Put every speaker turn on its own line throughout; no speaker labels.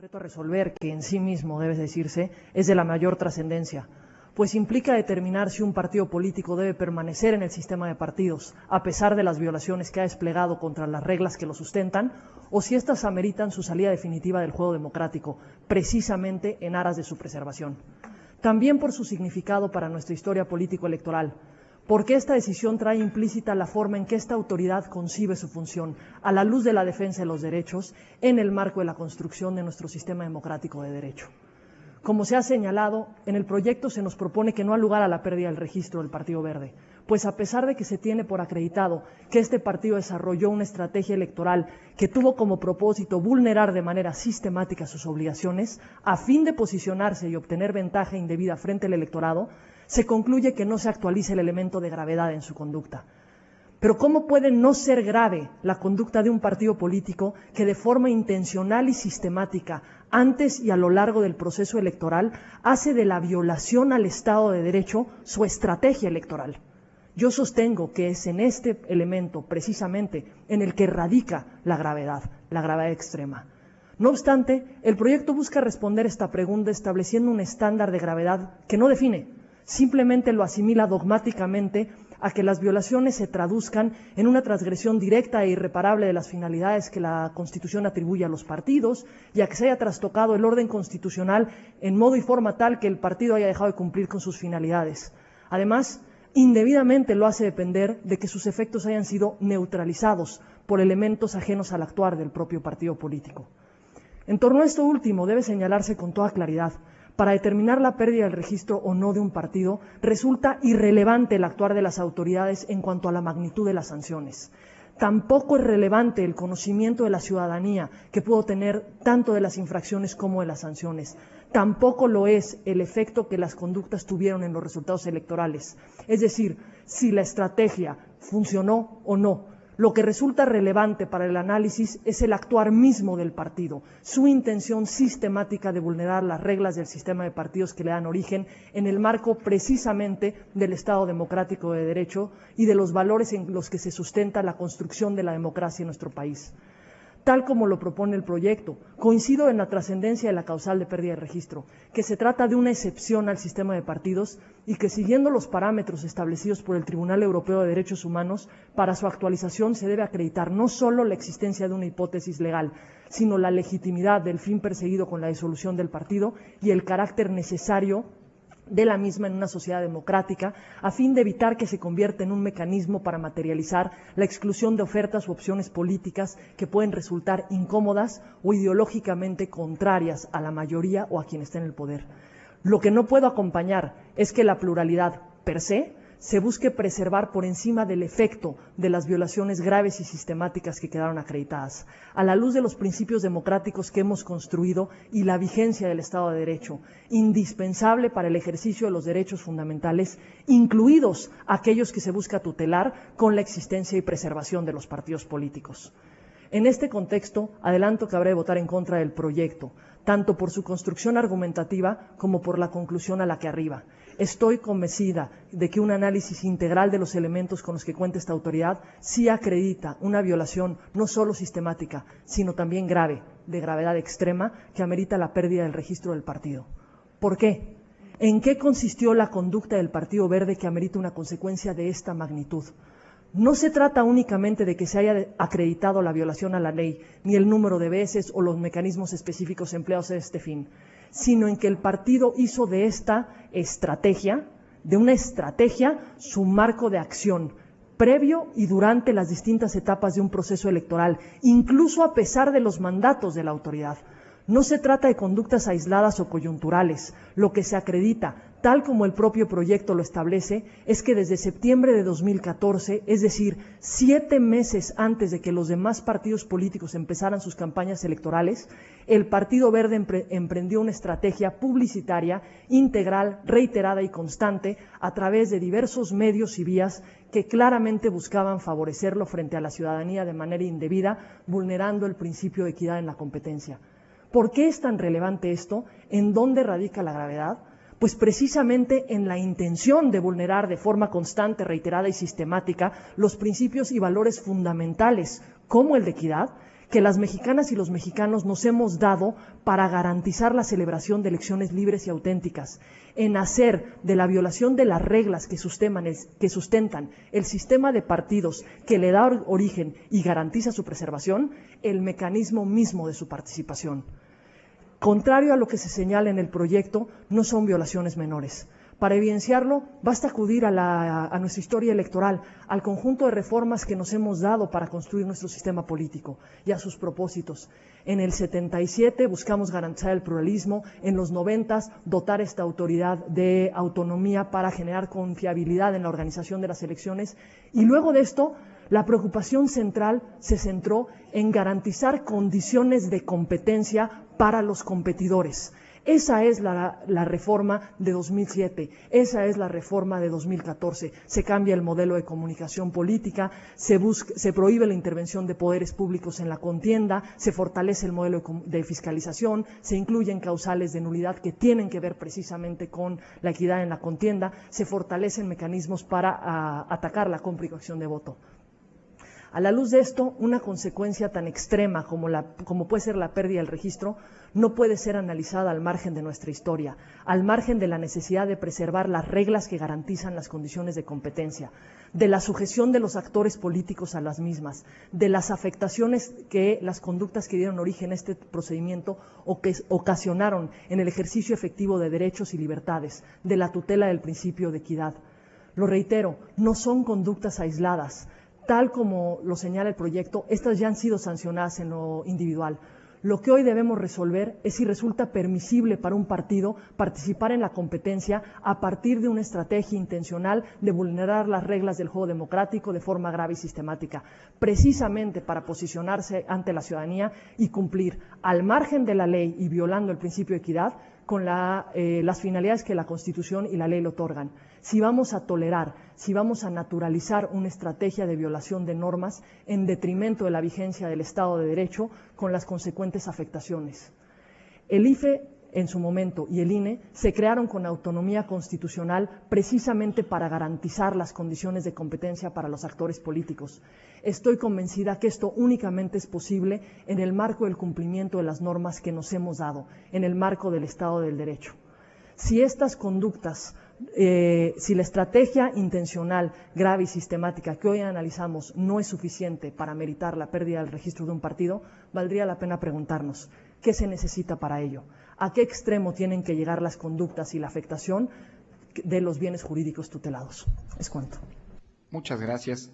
reto a resolver, que en sí mismo, debe decirse, es de la mayor trascendencia, pues implica determinar si un partido político debe permanecer en el sistema de partidos, a pesar de las violaciones que ha desplegado contra las reglas que lo sustentan, o si éstas ameritan su salida definitiva del juego democrático, precisamente en aras de su preservación. También por su significado para nuestra historia político-electoral, porque esta decisión trae implícita la forma en que esta autoridad concibe su función, a la luz de la defensa de los derechos, en el marco de la construcción de nuestro sistema democrático de derecho. Como se ha señalado, en el proyecto se nos propone que no ha lugar a la pérdida del registro del Partido Verde, pues a pesar de que se tiene por acreditado que este partido desarrolló una estrategia electoral que tuvo como propósito vulnerar de manera sistemática sus obligaciones, a fin de posicionarse y obtener ventaja indebida frente al electorado, se concluye que no se actualiza el elemento de gravedad en su conducta. Pero ¿cómo puede no ser grave la conducta de un partido político que de forma intencional y sistemática, antes y a lo largo del proceso electoral, hace de la violación al Estado de Derecho su estrategia electoral? Yo sostengo que es en este elemento, precisamente, en el que radica la gravedad extrema. No obstante, el proyecto busca responder esta pregunta estableciendo un estándar de gravedad que no define, simplemente lo asimila dogmáticamente a que las violaciones se traduzcan en una transgresión directa e irreparable de las finalidades que la Constitución atribuye a los partidos y a que se haya trastocado el orden constitucional en modo y forma tal que el partido haya dejado de cumplir con sus finalidades. Además, indebidamente lo hace depender de que sus efectos hayan sido neutralizados por elementos ajenos al actuar del propio partido político. En torno a esto último debe señalarse con toda claridad: para determinar la pérdida del registro o no de un partido, resulta irrelevante el actuar de las autoridades en cuanto a la magnitud de las sanciones. Tampoco es relevante el conocimiento de la ciudadanía que pudo tener tanto de las infracciones como de las sanciones. Tampoco lo es el efecto que las conductas tuvieron en los resultados electorales. Es decir, si la estrategia funcionó o no. Lo que resulta relevante para el análisis es el actuar mismo del partido, su intención sistemática de vulnerar las reglas del sistema de partidos que le dan origen en el marco precisamente del Estado democrático de derecho y de los valores en los que se sustenta la construcción de la democracia en nuestro país. Tal como lo propone el proyecto, coincido en la trascendencia de la causal de pérdida de registro, que se trata de una excepción al sistema de partidos y que, siguiendo los parámetros establecidos por el Tribunal Europeo de Derechos Humanos, para su actualización se debe acreditar no solo la existencia de una hipótesis legal, sino la legitimidad del fin perseguido con la disolución del partido y el carácter necesario de la misma en una sociedad democrática, a fin de evitar que se convierta en un mecanismo para materializar la exclusión de ofertas u opciones políticas que pueden resultar incómodas o ideológicamente contrarias a la mayoría o a quien está en el poder. Lo que no puedo acompañar es que la pluralidad per se busque preservar por encima del efecto de las violaciones graves y sistemáticas que quedaron acreditadas, a la luz de los principios democráticos que hemos construido y la vigencia del Estado de Derecho, indispensable para el ejercicio de los derechos fundamentales, incluidos aquellos que se busca tutelar con la existencia y preservación de los partidos políticos. En este contexto, adelanto que habré de votar en contra del proyecto, tanto por su construcción argumentativa como por la conclusión a la que arriba. Estoy convencida de que un análisis integral de los elementos con los que cuenta esta autoridad sí acredita una violación no solo sistemática, sino también grave, de gravedad extrema, que amerita la pérdida del registro del partido. ¿Por qué? ¿En qué consistió la conducta del Partido Verde que amerita una consecuencia de esta magnitud? No se trata únicamente de que se haya acreditado la violación a la ley, ni el número de veces o los mecanismos específicos empleados a este fin, sino en que el partido hizo de esta estrategia, de una estrategia, su marco de acción, previo y durante las distintas etapas de un proceso electoral, incluso a pesar de los mandatos de la autoridad. No se trata de conductas aisladas o coyunturales. Lo que se acredita, tal como el propio proyecto lo establece, es que desde septiembre de 2014, es decir, 7 meses antes de que los demás partidos políticos empezaran sus campañas electorales, el Partido Verde emprendió una estrategia publicitaria, integral, reiterada y constante a través de diversos medios y vías que claramente buscaban favorecerlo frente a la ciudadanía de manera indebida, vulnerando el principio de equidad en la competencia. ¿Por qué es tan relevante esto? ¿En dónde radica la gravedad? Pues precisamente en la intención de vulnerar de forma constante, reiterada y sistemática los principios y valores fundamentales, como el de equidad, que las mexicanas y los mexicanos nos hemos dado para garantizar la celebración de elecciones libres y auténticas, en hacer de la violación de las reglas que sustentan el sistema de partidos que le da origen y garantiza su preservación, el mecanismo mismo de su participación. Contrario a lo que se señala en el proyecto, no son violaciones menores. Para evidenciarlo, basta acudir a nuestra historia electoral, al conjunto de reformas que nos hemos dado para construir nuestro sistema político y a sus propósitos. En el 77 buscamos garantizar el pluralismo, en los 90 dotar esta autoridad de autonomía para generar confiabilidad en la organización de las elecciones, y luego de esto, la preocupación central se centró en garantizar condiciones de competencia para los competidores. Esa es la reforma de 2007, esa es la reforma de 2014. Se cambia el modelo de comunicación política, se prohíbe la intervención de poderes públicos en la contienda, se fortalece el modelo de fiscalización, se incluyen causales de nulidad que tienen que ver precisamente con la equidad en la contienda, se fortalecen mecanismos para atacar la compra y coacción de voto. A la luz de esto, una consecuencia tan extrema como puede ser la pérdida del registro no puede ser analizada al margen de nuestra historia, al margen de la necesidad de preservar las reglas que garantizan las condiciones de competencia, de la sujeción de los actores políticos a las mismas, de las afectaciones que las conductas que dieron origen a este procedimiento o que ocasionaron en el ejercicio efectivo de derechos y libertades, de la tutela del principio de equidad. Lo reitero, no son conductas aisladas. Tal como lo señala el proyecto, estas ya han sido sancionadas en lo individual. Lo que hoy debemos resolver es si resulta permisible para un partido participar en la competencia a partir de una estrategia intencional de vulnerar las reglas del juego democrático de forma grave y sistemática, precisamente para posicionarse ante la ciudadanía y cumplir al margen de la ley y violando el principio de equidad con las finalidades que la Constitución y la ley le otorgan. Si vamos a tolerar, si vamos a naturalizar una estrategia de violación de normas en detrimento de la vigencia del Estado de Derecho con las consecuentes afectaciones. El IFE en su momento y el INE se crearon con autonomía constitucional precisamente para garantizar las condiciones de competencia para los actores políticos. Estoy convencida que esto únicamente es posible en el marco del cumplimiento de las normas que nos hemos dado, en el marco del Estado del Derecho. Si estas conductas, si la estrategia intencional, grave y sistemática que hoy analizamos no es suficiente para meritar la pérdida del registro de un partido, valdría la pena preguntarnos, ¿qué se necesita para ello? ¿A qué extremo tienen que llegar las conductas y la afectación de los bienes jurídicos tutelados? Es cuanto.
Muchas gracias.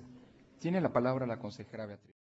Tiene la palabra la consejera Beatriz.